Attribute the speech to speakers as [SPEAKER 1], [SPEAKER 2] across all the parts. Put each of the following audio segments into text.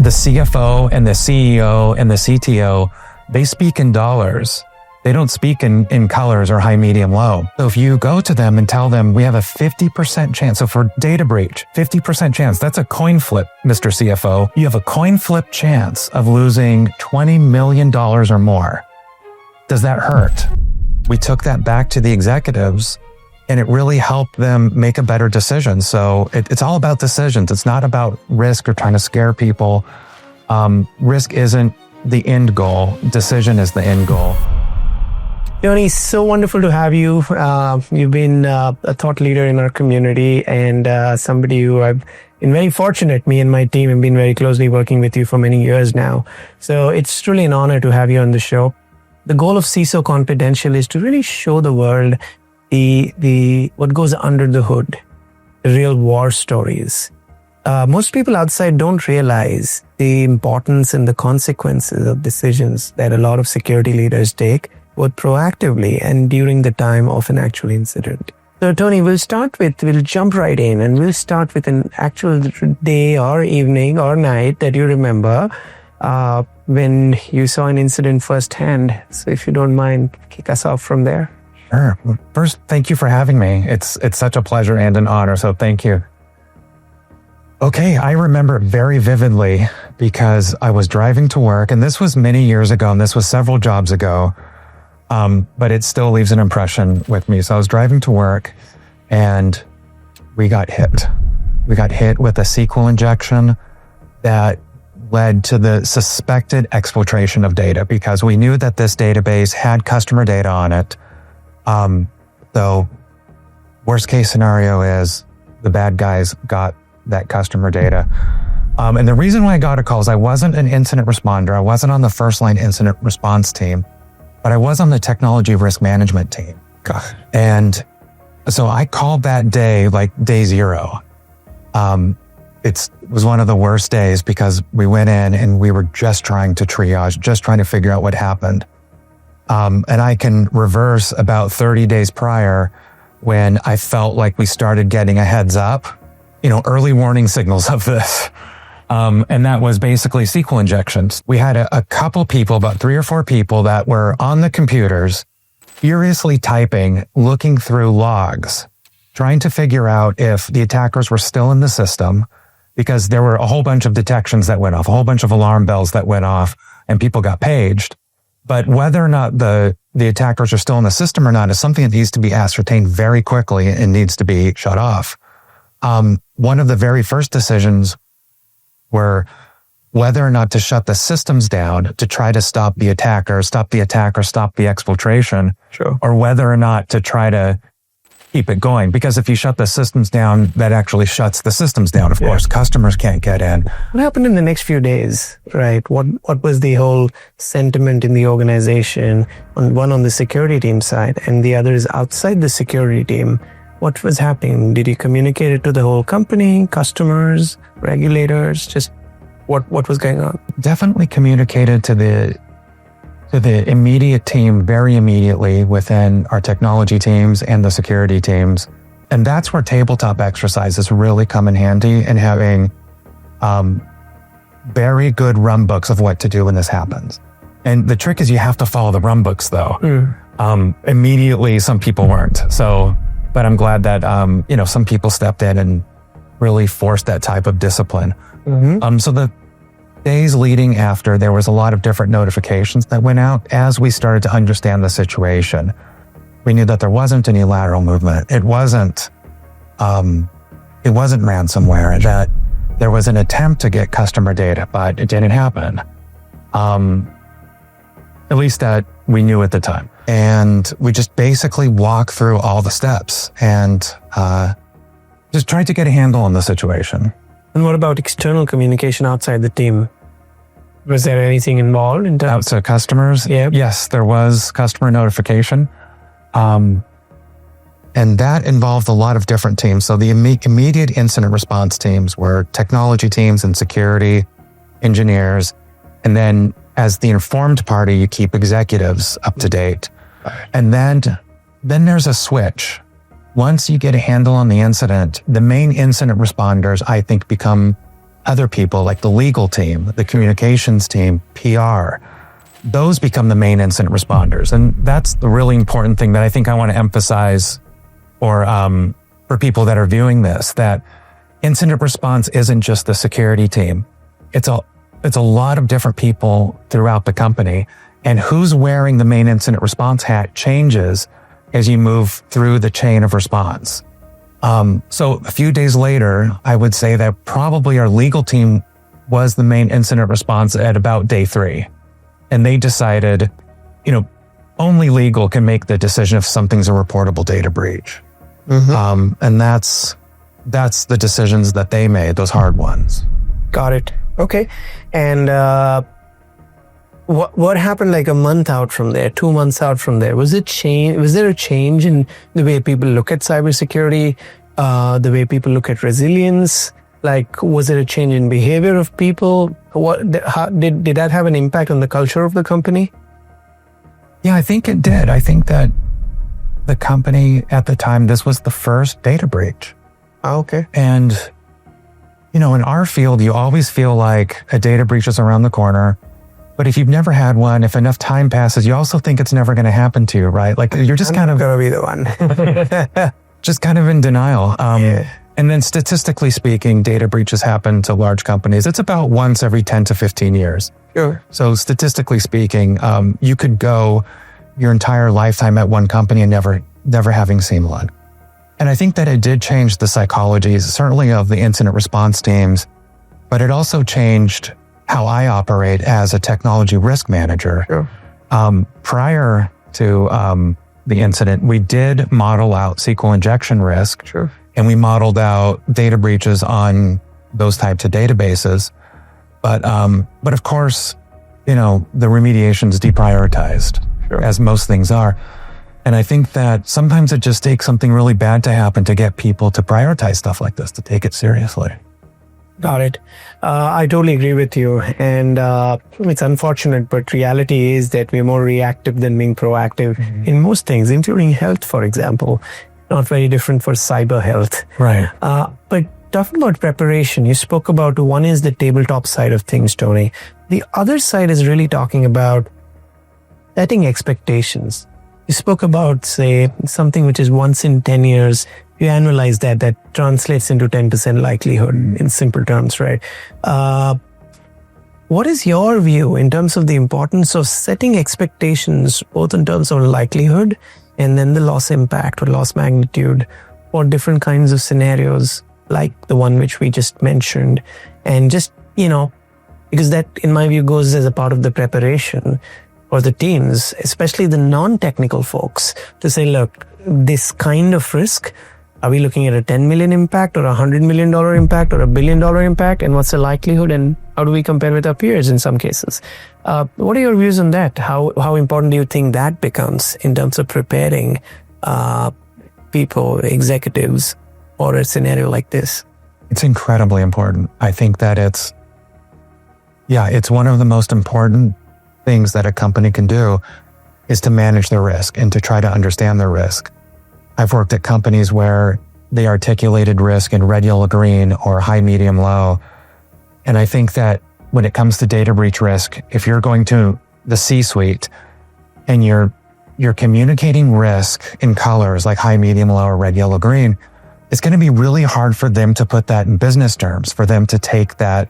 [SPEAKER 1] the CFO and the CEO and the CTO, they speak in dollars. They don't speak in colors or high, medium, low. So if you go to them and tell them we have a 50% chance, so for data breach, 50% chance, that's a coin flip, Mr. CFO. You have a coin flip chance of losing $20 million or more. Does that hurt? We took that back to the executives and it really helped them make a better decision. So it's all about decisions. It's not about risk or trying to scare people. Risk isn't the end goal. Decision is the end goal.
[SPEAKER 2] Tony, so wonderful to have you. You've been a thought leader in our community and somebody who I've been very fortunate. Me and my team have been very closely working with you for many years now. So it's truly an honor to have you on the show. The goal of CISO Confidential is to really show the world the what goes under the hood, the real war stories. Most people outside don't realize the importance and the consequences of decisions that a lot of security leaders take, both proactively and during the time of an actual incident. So Tony, we'll jump right in and we'll start with an actual day or evening or night that you remember when you saw an incident firsthand. So if you don't mind, kick us off from there.
[SPEAKER 1] Sure. First, thank you for having me. It's such a pleasure and an honor, so thank you. Okay, I remember it very vividly because I was driving to work, and this was many years ago, and this was several jobs ago. But it still leaves an impression with me. So I was driving to work and we got hit. We got hit with a SQL injection that led to the suspected exfiltration of data because we knew that this database had customer data on it. So worst case scenario is the bad guys got that customer data. And the reason why I got a call is I wasn't an incident responder. I wasn't on the first line incident response team. But I was on the technology risk management team. God. And so I called that day, like day zero. It was one of the worst days because we went in and we were just trying to triage, just trying to figure out what happened. And I can reverse about 30 days prior when I felt like we started getting a heads up, early warning signals of this. And that was basically SQL injections. We had a couple people, about 3 or 4 people that were on the computers, furiously typing, looking through logs, trying to figure out if the attackers were still in the system, because there were a whole bunch of detections that went off, a whole bunch of alarm bells that went off, and people got paged. But whether or not the attackers are still in the system or not is something that needs to be ascertained very quickly and needs to be shut off. One of the very first decisions were whether or not to shut the systems down to try to stop the attacker, stop the exfiltration,
[SPEAKER 2] sure,
[SPEAKER 1] or whether or not to try to keep it going. Because if you shut the systems down, that actually shuts the systems down, of course. Customers can't get in.
[SPEAKER 2] What happened in the next few days, right? What was the whole sentiment in the organization, one on the security team side and the other is outside the security team? What was happening? Did you communicate it to the whole company, customers, regulators? Just what was going on?
[SPEAKER 1] Definitely communicated to the immediate team very immediately within our technology teams and the security teams. And that's where tabletop exercises really come in handy and having very good run books of what to do when this happens. And the trick is you have to follow the run books though. Immediately, some people weren't. But I'm glad that, some people stepped in and really forced that type of discipline. So the days leading after, there was a lot of different notifications that went out as we started to understand the situation. We knew that there wasn't any lateral movement. It wasn't ransomware, that there was an attempt to get customer data, but it didn't happen. At least that we knew at the time. And we just basically walked through all the steps and just tried to get a handle on the situation.
[SPEAKER 2] And what about external communication outside the team? Was there anything involved in terms
[SPEAKER 1] out to customers?
[SPEAKER 2] Yeah.
[SPEAKER 1] Yes, there was customer notification. And that involved a lot of different teams. So the immediate incident response teams were technology teams and security engineers. And then as the informed party, you keep executives up to date. And then there's a switch. Once you get a handle on the incident, the main incident responders, I think, become other people like the legal team, the communications team, PR, those become the main incident responders. And that's the really important thing that I think I want to emphasize for people that are viewing this, that incident response isn't just the security team. It's a lot of different people throughout the company, and who's wearing the main incident response hat changes as you move through the chain of response. So a few days later, I would say that probably our legal team was the main incident response at about day 3. And they decided, only legal can make the decision if something's a reportable data breach. And that's the decisions that they made, those hard ones.
[SPEAKER 2] Got it. Okay. And what happened like a month out from there, 2 months out from there? Was there a change in the way people look at cybersecurity, the way people look at resilience? Like, was there a change in behavior of people? Did that have an impact on the culture of the company?
[SPEAKER 1] Yeah, I think it did. I think that the company at the time, this was the first data breach.
[SPEAKER 2] Okay.
[SPEAKER 1] And, in our field, you always feel like a data breach is around the corner. But if you've never had one, if enough time passes, you also think it's never going to happen to you, right? Like you're just kind of
[SPEAKER 2] going to be the one.
[SPEAKER 1] just kind of in denial. And then statistically speaking, data breaches happen to large companies. It's about once every 10 to 15 years.
[SPEAKER 2] Sure.
[SPEAKER 1] So statistically speaking, you could go your entire lifetime at one company and never having seen one. And I think that it did change the psychologies, certainly of the incident response teams, but it also changed how I operate as a technology risk manager.
[SPEAKER 2] Sure.
[SPEAKER 1] Prior to the incident, we did model out SQL injection risk.
[SPEAKER 2] Sure.
[SPEAKER 1] And we modeled out data breaches on those types of databases. But of course, the remediation's deprioritized,
[SPEAKER 2] sure,
[SPEAKER 1] as most things are. And I think that sometimes it just takes something really bad to happen to get people to prioritize stuff like this, to take it seriously.
[SPEAKER 2] Got it. I totally agree with you. And it's unfortunate, but reality is that we're more reactive than being proactive in most things, including health, for example. Not very different for cyber health.
[SPEAKER 1] Right.
[SPEAKER 2] But talking about preparation, you spoke about one is the tabletop side of things, Tony. The other side is really talking about setting expectations. You spoke about, say, something which is once in 10 years. You annualize that translates into 10% likelihood in simple terms, right? What is your view in terms of the importance of setting expectations, both in terms of likelihood and then the loss impact or loss magnitude for different kinds of scenarios like the one which we just mentioned? And just, because that, in my view, goes as a part of the preparation for the teams, especially the non-technical folks, to say, look, this kind of risk, are we looking at a 10 million impact or a $100 million impact or a $1 billion impact? And what's the likelihood and how do we compare with our peers in some cases? What are your views on that? How important do you think that becomes in terms of preparing people, executives, for a scenario like this?
[SPEAKER 1] It's incredibly important. I think that it's one of the most important things that a company can do is to manage their risk and to try to understand their risk. I've worked at companies where they articulated risk in red, yellow, green, or high, medium, low. And I think that when it comes to data breach risk, if you're going to the C-suite and you're communicating risk in colors like high, medium, low, or red, yellow, green, it's going to be really hard for them to put that in business terms, for them to take that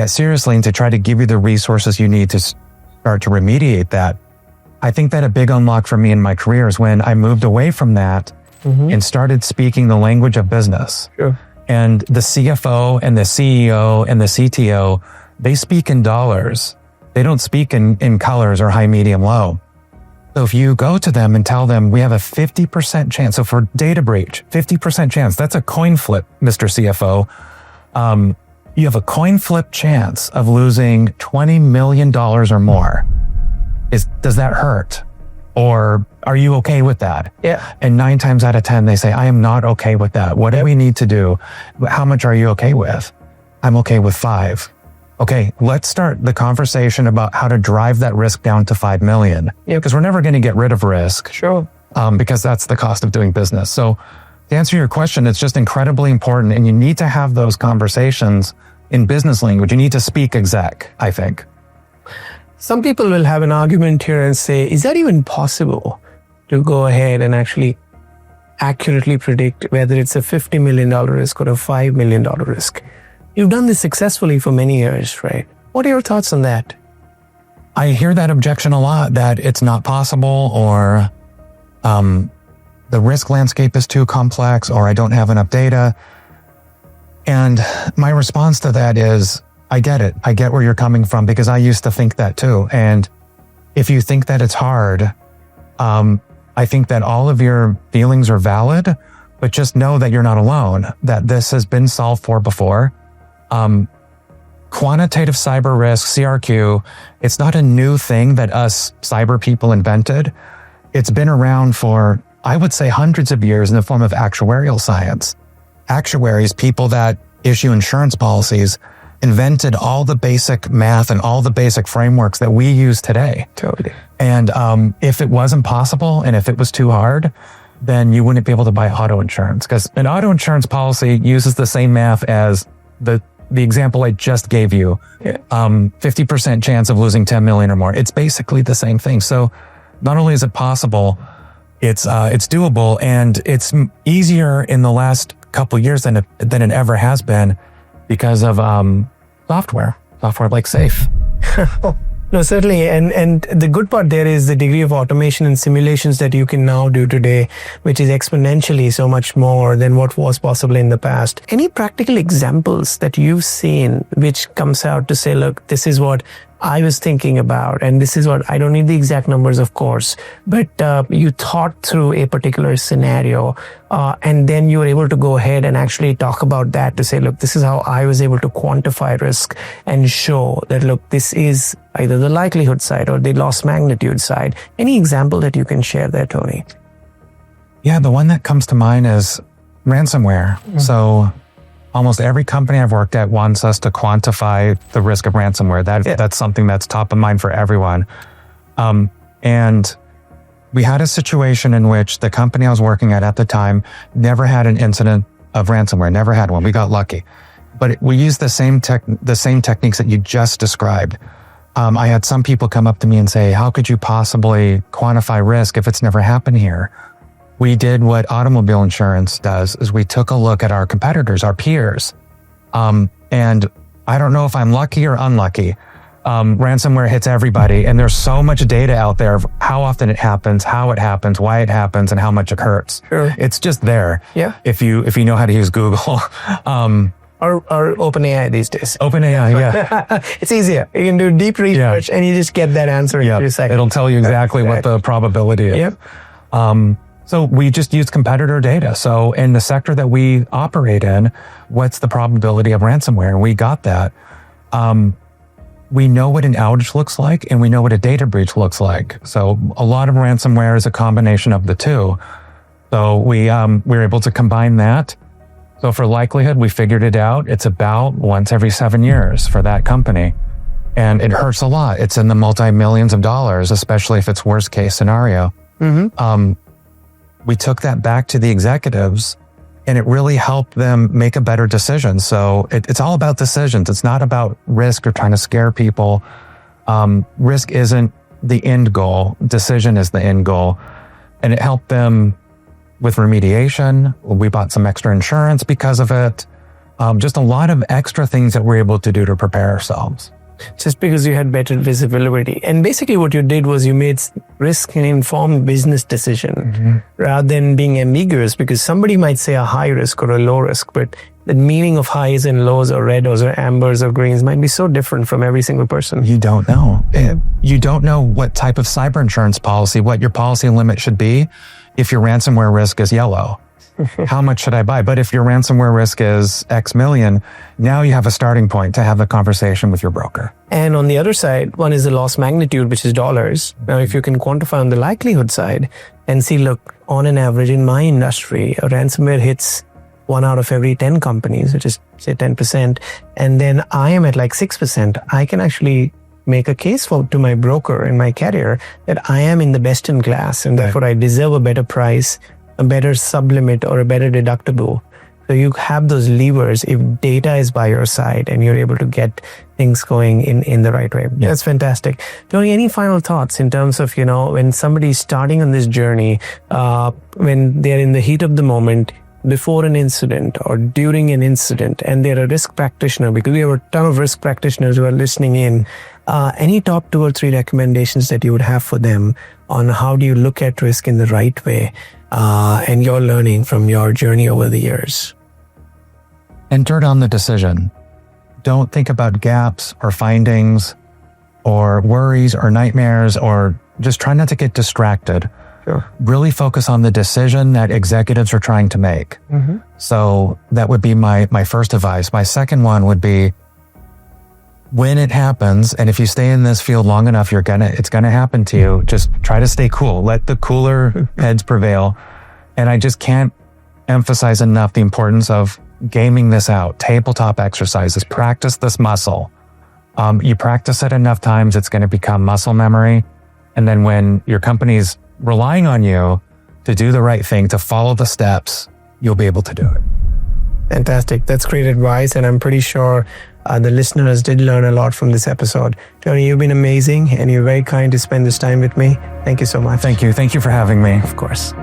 [SPEAKER 1] seriously and to try to give you the resources you need to start to remediate that. I think that a big unlock for me in my career is when I moved away from that and started speaking the language of business.
[SPEAKER 2] Sure.
[SPEAKER 1] And the CFO and the CEO and the CTO, they speak in dollars. They don't speak in colors or high, medium, low. So if you go to them and tell them we have a 50% chance, so for data breach, 50% chance, that's a coin flip, Mr. CFO. You have a coin flip chance of losing $20 million or more. Does that hurt? Or are you okay with that?
[SPEAKER 2] Yeah.
[SPEAKER 1] And 9 times out of 10, they say, I am not okay with that. What do we need to do? How much are you okay with? I'm okay with 5. Okay, let's start the conversation about how to drive that risk down to 5 million.
[SPEAKER 2] Yeah.
[SPEAKER 1] Because we're never going to get rid of risk.
[SPEAKER 2] Sure.
[SPEAKER 1] Because that's the cost of doing business. So to answer your question, it's just incredibly important. And you need to have those conversations in business language. You need to speak exec, I think.
[SPEAKER 2] Some people will have an argument here and say, is that even possible to go ahead and actually accurately predict whether it's a $50 million risk or a $5 million risk? You've done this successfully for many years, right? What are your thoughts on that?
[SPEAKER 1] I hear that objection a lot, that it's not possible, or the risk landscape is too complex, or I don't have enough data. And my response to that is, I get it. I get where you're coming from, because I used to think that too. And if you think that it's hard, I think that all of your feelings are valid, but just know that you're not alone, that this has been solved for before. Quantitative cyber risk, CRQ, it's not a new thing that us cyber people invented. It's been around for, I would say, hundreds of years in the form of actuarial science. Actuaries, people that issue insurance policies, invented all the basic math and all the basic frameworks that we use today.
[SPEAKER 2] Totally.
[SPEAKER 1] And if it wasn't possible and if it was too hard, then you wouldn't be able to buy auto insurance, because an auto insurance policy uses the same math as the example I just gave you. 50% chance of losing 10 million or more. It's basically the same thing. So not only is it possible, it's doable, and it's easier in the last couple years than it ever has been, because of software like Safe.
[SPEAKER 2] No, certainly. And the good part there is the degree of automation and simulations that you can now do today, which is exponentially so much more than what was possible in the past. Any practical examples that you've seen which comes out to say, look, this is what I was thinking about, and this is what, I don't need the exact numbers, of course, but you thought through a particular scenario, and then you were able to go ahead and actually talk about that to say, look, this is how I was able to quantify risk and show that, look, this is either the likelihood side or the loss magnitude side. Any example that you can share there, Tony?
[SPEAKER 1] Yeah, the one that comes to mind is ransomware. Mm-hmm. So almost every company I've worked at wants us to quantify the risk of ransomware. That's something that's top of mind for everyone. And we had a situation in which the company I was working at the time never had an incident of ransomware, never had one. We got lucky. But we used the same techniques that you just described. I had some people come up to me and say, how could you possibly quantify risk if it's never happened here? We did what automobile insurance does, is we took a look at our competitors, our peers. And I don't know if I'm lucky or unlucky. Ransomware hits everybody, and there's so much data out there of how often it happens, how it happens, why it happens, and how much it hurts.
[SPEAKER 2] Sure.
[SPEAKER 1] It's just there.
[SPEAKER 2] Yeah.
[SPEAKER 1] If you know how to use Google.
[SPEAKER 2] Or OpenAI these days.
[SPEAKER 1] OpenAI, yeah.
[SPEAKER 2] It's easier. You can do deep research and you just get that answer in a few seconds.
[SPEAKER 1] It'll tell you exactly what the probability is.
[SPEAKER 2] Yep.
[SPEAKER 1] So we just use competitor data. So in the sector that we operate in, what's the probability of ransomware? And we got that. We know what an outage looks like, and we know what a data breach looks like. So a lot of ransomware is a combination of the two. So we're able to combine that. So for likelihood, we figured it out. It's about once every 7 years for that company. And it hurts a lot. It's in the multi-millions of dollars, especially if it's worst case scenario. Mm-hmm. We took that back to the executives, and it really helped them make a better decision. So it's all about decisions. It's not about risk or trying to scare people. Risk isn't the end goal. Decision is the end goal. And it helped them with remediation. We bought some extra insurance because of it. Just a lot of extra things that we're able to do to prepare ourselves.
[SPEAKER 2] Just because you had better visibility. And basically what you did was you made risk an informed business decision rather than being ambiguous, because somebody might say a high risk or a low risk, but the meaning of highs and lows or red or ambers or greens might be so different from every single person.
[SPEAKER 1] You don't know. You don't know what type of cyber insurance policy, what your policy limit should be if your ransomware risk is yellow. How much should I buy? But if your ransomware risk is X million, now you have a starting point to have a conversation with your broker.
[SPEAKER 2] And on the other side, one is the loss magnitude, which is dollars. Now, if you can quantify on the likelihood side and see, look, on an average in my industry, a ransomware hits 1 out of every 10 companies, which is say 10%. And then I am at like 6%. I can actually make a case to my broker and my carrier that I am in the best in class, and therefore I deserve a better price, a better sublimit, or a better deductible. So you have those levers if data is by your side and you're able to get things going in the right way.
[SPEAKER 1] Yeah.
[SPEAKER 2] That's fantastic. Tony, any final thoughts in terms of, when somebody's starting on this journey, when they're in the heat of the moment, before an incident or during an incident, and they're a risk practitioner, because we have a ton of risk practitioners who are listening in, any top 2 or 3 recommendations that you would have for them on how do you look at risk in the right way, and your learning from your journey over the years?
[SPEAKER 1] Enter on the decision. Don't think about gaps or findings or worries or nightmares, or just try not to get distracted.
[SPEAKER 2] Sure.
[SPEAKER 1] Really focus on the decision that executives are trying to make.
[SPEAKER 2] Mm-hmm.
[SPEAKER 1] So that would be my first advice. My second one would be, when it happens, and if you stay in this field long enough, it's gonna happen to you. Just try to stay cool. Let the cooler heads prevail. And I just can't emphasize enough the importance of gaming this out. Tabletop exercises. Practice this muscle. You practice it enough times, it's going to become muscle memory. And then when your company's relying on you to do the right thing, to follow the steps, you'll be able to do it.
[SPEAKER 2] Fantastic. That's great advice. And I'm pretty sure the listeners did learn a lot from this episode. Tony, you've been amazing and you're very kind to spend this time with me. Thank you so much.
[SPEAKER 1] Thank you. Thank you for having me.
[SPEAKER 2] Of course.